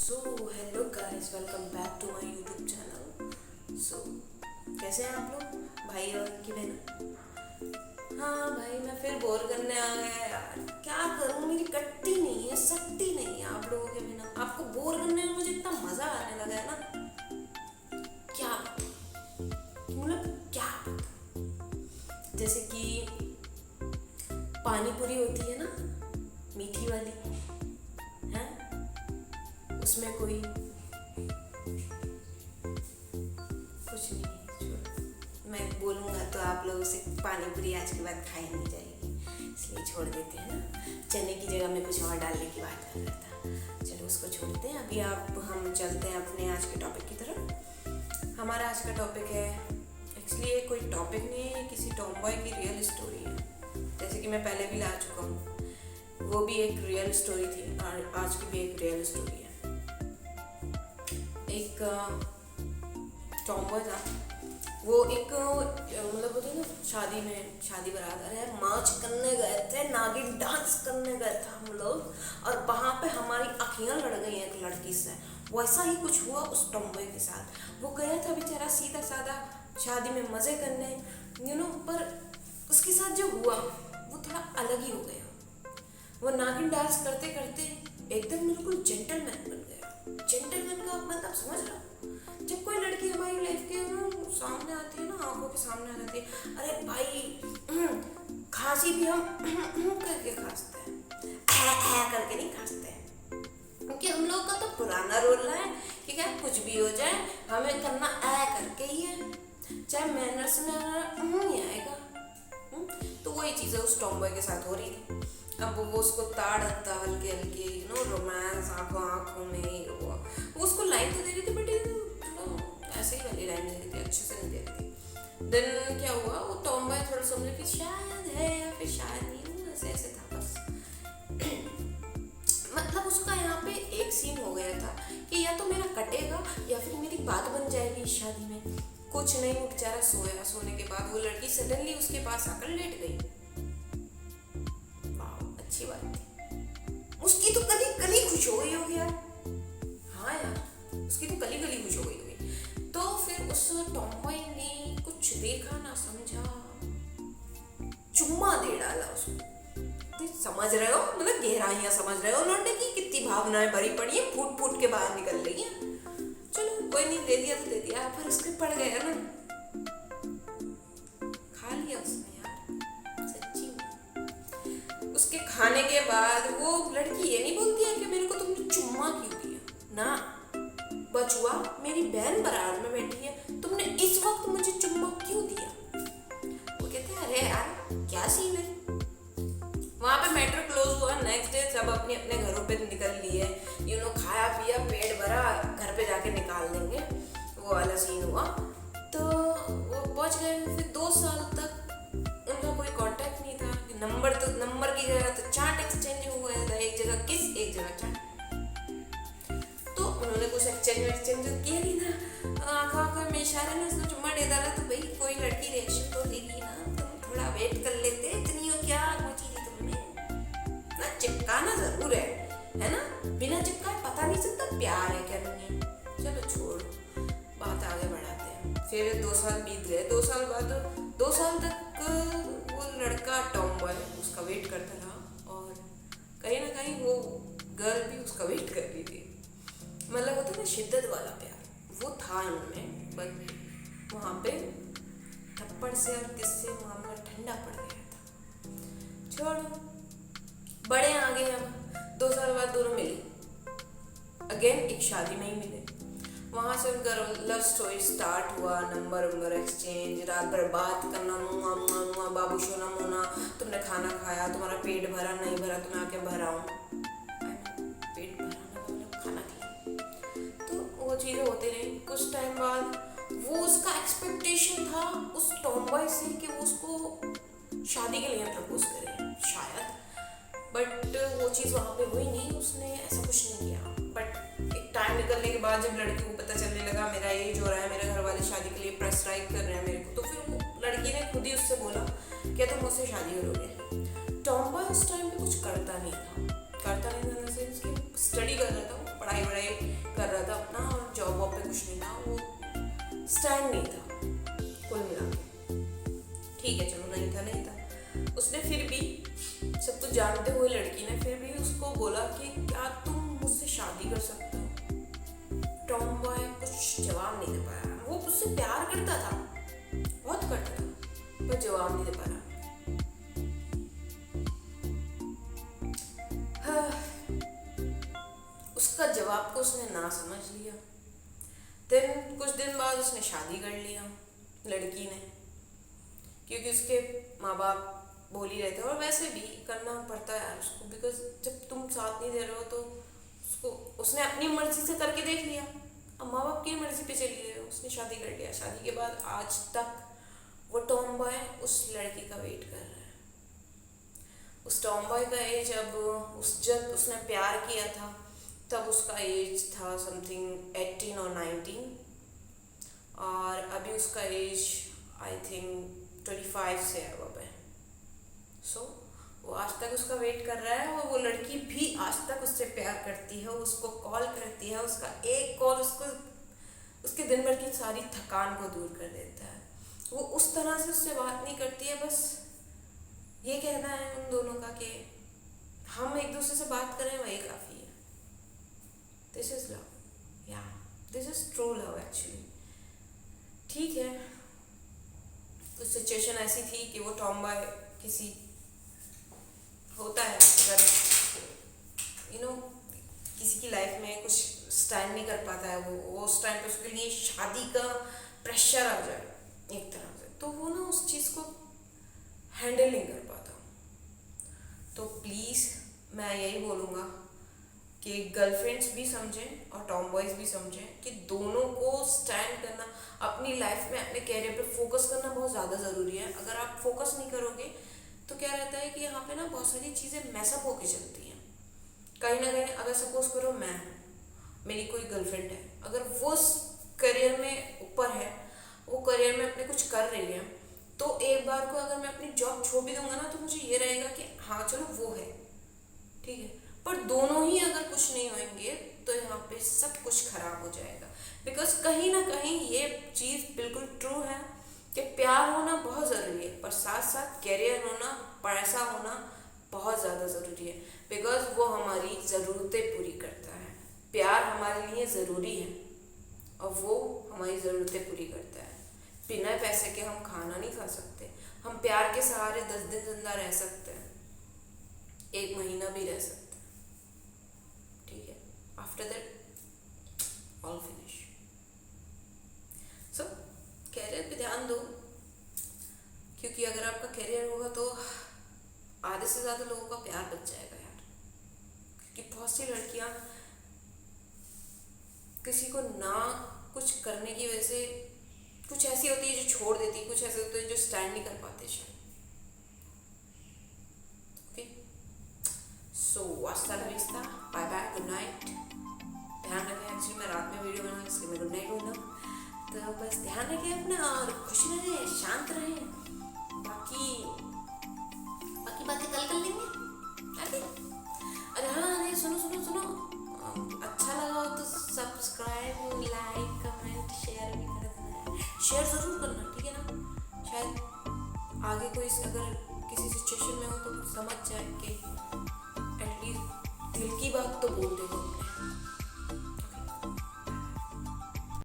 So hello guys, welcome back to my YouTube channel. कैसे हैं आप लोग भाई और की बहन? हाँ भाई, मैं फिर बोर करने आ गया यार। क्या करूँ, मेरी कटती नहीं है, सकती नहीं है आप लोगों के बिना। आपको बोर करने में मुझे इतना मज़ा आने लगा है ना, क्या मतलब क्या पता। जैसे कि पानी पूरी होती है ना, मीठी वाली है, उसमें कोई कुछ नहीं छोड़। मैं बोलूँगा तो आप लोगों से पानी पूरी आज के बाद खाई नहीं जाएगी, इसलिए छोड़ देते हैं ना। चने की जगह में कुछ और डालने की बात कर रहा था, चलो उसको छोड़ते हैं। अभी हम चलते हैं अपने आज के टॉपिक की तरफ। हमारा आज का टॉपिक है, एक्चुअली ये कोई टॉपिक नहीं है, किसी टॉमबॉय की रियल स्टोरी है। जैसे कि मैं पहले भी ला चुका हूँ, वो भी एक रियल स्टोरी थी और आज की भी एक रियल स्टोरी है। एक टॉमबॉय था, वो एक मतलब होती है ना, शादी बारात, अरे मार्च करने गए थे, नागिन डांस करने गए थे हम लोग, और वहाँ पे हमारी आँखियाँ लड़ गई एक लड़की से। वैसा ही कुछ हुआ उस टॉमबॉय के साथ। वो गया था बेचारा सीधा साधा शादी में मज़े करने, पर उसके साथ जो हुआ वो थोड़ा अलग ही हो गया। वो नागिन डांस करते करते एकदम बिल्कुल जेंटलमैन बन गया। जेंटलमैन का मतलब समझ रहा हूँ, जब कोई लड़की हमारी लाइफ के सामने आती है ना, आंखों के सामने आ जाती है, अरे भाई खांसी भी हम करके खांसते हैं, करके नहीं खांसते हैं, क्योंकि हम लोग का तो पुराना रोल है कि क्या कुछ भी हो जाए हमें करना करके ही है, चाहे मैनर्स में नहीं आएगा। तो वही चीज़ है उस टॉमबॉय के साथ हो रही थी। अब वो उसको ताड़ था हल्के हल्के, रोमांस आंखों में, वो उसको लाइन तो दे रही थी, बट थोड़ा ऐसे ही वाली लाइन दे रही थी, अच्छे से नहीं दे रही थी। देन क्या हुआ, वो टॉमबॉय थोड़ा समझे कि शायद है या फिर शायद नहीं, ऐसे ऐसे था बस। मतलब उसका यहाँ पे एक सीन हो गया था कि या तो मेरा कटेगा या फिर मेरी बात बन जाएगी इस शादी में। कुछ नहीं, वो बेचारा सोया। सोने के बाद वो लड़की सडनली उसके पास आकर लेट गई। अच्छी बात थी, उसकी तो कली कली खुश हो गई होगी यार। हाँ यार, उसकी तो कली कली खुश हो गई होगी। तो फिर उस टॉमबॉय ने कुछ देखा ना समझा, चुम्मा दे डाला उसको। समझ रहे हो, मतलब गहराइयां समझ रहे हो लौंडे की कितनी भावनाएं भरी पड़ी है, फूट फूट के बाहर निकल रही है। चलो कोई नहीं, दे दिया तो दे दिया, पर उसके पड़ गया ना, खा लिया उसने यार, सच्ची में। उसके खाने के बाद वो लड़की ये नहीं बोलती है कि मेरे को तुमने चुम्मा क्यों दिया ना, बचुआ मेरी बहन बराबर में बैठी है, तुमने इस वक्त मुझे चुम्मा क्यों दिया। वो कहते हैं अरे यार क्या सीन है। वहाँ पे मैटर क्लोज हुआ। नेक्स्ट डे सब अपने अपने घरों पे निकल लिए, खाया पिया, पेट भरा, घर पे जाके निकाल देंगे, वो वाला सीन हुआ। तो वो पहुँच गए। फिर 2 साल तक उनका कोई कांटेक्ट नहीं था। नंबर की जगह तो चार्ट एक्सचेंज हो गया था, एक जगह किस एक जगह चार्ट। तो उन्होंने कुछ एक्सचेंज किया नहीं था। आँखों में इशारे में उसने चुम्मा दे डाला, तो भाई कोई लड़की रिएक्शन तो देगी ना, तुम थोड़ा वेट कर लेते, इतनी हो क्या मुझे ना, चिपकाना जरूर है ना, बिना चिपकाए पता नहीं चलता प्यार है क्या नहीं है। चलो छोड़ो, बात आगे बढ़ाते हैं। फिर 2 साल बीत गए। 2 साल बाद 2 साल तक वो लड़का टॉमबॉय उसका वेट करता रहा, और कहीं ना कहीं वो गर्ल भी उसका वेट कर रही थी। मतलब होता है ना शिद्दत वाला प्यार, वो था उनमें, बट वहाँ पे थप्पड़ से और किससे मामला ठंडा पड़ गया था। छोड़ो, बड़े आगे हम 2 साल बाद दोनों मिले अगेन, एक शादी में ही मिले। वहाँ से उनका लव स्टोरी स्टार्ट हुआ, नंबर एक्सचेंज, रात भर बात करना, मुआ मुआ मुआ, बाबू सोना मोना, तुमने खाना खाया, तुम्हारा पेट भरा नहीं भरा, तो मैं आके भराऊं। पेट भराना मतलब खाना खाया। तो वो चीज़ें होती रही। कुछ टाइम बाद वो उसका एक्सपेक्टेशन था उस टॉमबॉय से कि वो उसको शादी के लिए प्रपोज करे शायद, बट वो चीज़ वहाँ पे हुई नहीं, उसने ऐसा कुछ नहीं किया। बट एक टाइम निकलने के बाद जब लड़की को पता चलने लगा मेरा एज हो रहा है, मेरे घर वाले शादी के लिए प्रेशराइज कर रहे हैं मेरे को, तो फिर वो लड़की ने खुद ही उससे बोला क्या तुम मुझसे शादी करोगे। टॉमबॉय उस टाइम पे कुछ करता नहीं था, स्टडी कर रहा था, पढ़ाई उसने फिर भी, सब कुछ जानते हुए लड़की ने फिर भी उसको बोला कि क्या तुम मुझसे शादी कर सकते हो। टॉम बॉय कुछ जवाब नहीं दे पाया। वो उससे प्यार करता था, बहुत करता था, पर जवाब नहीं दे पा रहा। उसका जवाब को उसने ना समझ लिया। देन कुछ दिन बाद उसने शादी कर लिया लड़की ने, क्योंकि उसके माँ बाप बोल ही रहे थे, और वैसे भी करना पड़ता है यार उसको, बिकॉज जब तुम साथ नहीं दे रहे हो तो उसको, उसने अपनी मर्जी से करके देख लिया, अब माँ बाप की मर्जी पे चली गई, उसने शादी कर लिया। शादी के बाद आज तक वो टॉम बॉय उस लड़की का वेट कर रहा है। उस टॉम बॉय का एज जब उसने प्यार किया था तब उसका एज था समथिंग 18 और 19, और अभी उसका एज आई थिंक 25 से अब है। सो वो आज तक उसका वेट कर रहा है, और वो लड़की भी आज तक उससे प्यार करती है, उसको कॉल करती है, उसका एक कॉल उसके दिन भर की सारी थकान को दूर कर देता है। वो उस तरह से उससे बात नहीं करती है, बस ये कहना है उन दोनों का कि हम एक दूसरे से बात करें, वही काफ़ी है। दिस इज लव, या this is true love actually. ठीक है, कुछ सिचुएशन ऐसी थी कि वो टॉम बॉय किसी, होता है अगर किसी की लाइफ में कुछ स्टैंड नहीं कर पाता है, वो उस टाइम पे उसके लिए शादी का प्रेशर आ जाए एक तरह से, तो वो ना उस चीज़ को हैंडल नहीं कर पाता। तो प्लीज़ मैं यही बोलूँगा कि गर्लफ्रेंड्स भी समझें और टॉम बॉयज़ भी समझें कि दोनों को स्टैंड करना, अपनी लाइफ में अपने कैरियर पे फोकस करना बहुत ज़्यादा ज़रूरी है। अगर आप फोकस नहीं करोगे तो क्या रहता है कि यहाँ पे ना बहुत सारी चीज़ें मैसअप होके चलती हैं कहीं ना कहीं। अगर सपोज करो मैं हूँ, मेरी कोई गर्लफ्रेंड है, अगर वो करियर में ऊपर है, वो करियर में अपने कुछ कर रही है, तो एक बार को अगर मैं अपनी जॉब छोड़ भी दूंगा ना, तो मुझे ये रहेगा कि हाँ चलो वो है, ठीक है। पर दोनों ही अगर कुछ नहीं होंगे तो यहाँ पे सब कुछ खराब हो जाएगा। बिकॉज कहीं ना कहीं ये चीज़ बिल्कुल ट्रू है कि प्यार होना बहुत ज़रूरी है, पर साथ साथ कैरियर होना, पैसा होना बहुत ज़्यादा ज़रूरी है। बिकॉज वो हमारी ज़रूरतें पूरी करता है। प्यार हमारे लिए ज़रूरी है और वो हमारी ज़रूरतें पूरी करता है। बिना पैसे के हम खाना नहीं खा सकते, हम प्यार के सहारे 10 दिन जिंदा रह सकते हैं, 1 महीना भी रह सकते हैं, ठीक है। After that all finish. So career पे ध्यान दो, क्योंकि अगर आपका कैरियर होगा तो आधे से ज़्यादा लोगों का प्यार बच जाएगा यार। क्योंकि बहुत सी लड़कियां किसी को ना कुछ करने की वजह से कुछ ऐसी होती है जो छोड़ देती, कुछ ऐसे होते हैं जो स्टैंड नहीं कर पाते शायद। Okay, so hasta la vista, bye bye, good night. ध्यान रखें, एक्चुअली मैं रात में वीडियो बना इसलिए मैं गुड नाइट बोला, तो बस ध्यान रखें अपना और खुश रहें, शांत रहें। बाकी बातें कल कर लेंगे, ओके। अरे हाँ, अरे सुनो सुनो सुनो, अच्छा लगा हो तो सब्सक्राइब, लाइक, कमेंट, शेयर भी कर देना। शेयर ज़रूर करना, ठीक है ना। शायद आगे कोई अगर किसी सिचुएशन में हो तो समझ जाए कि एटलीस्ट दिल की बात तो बोल दे।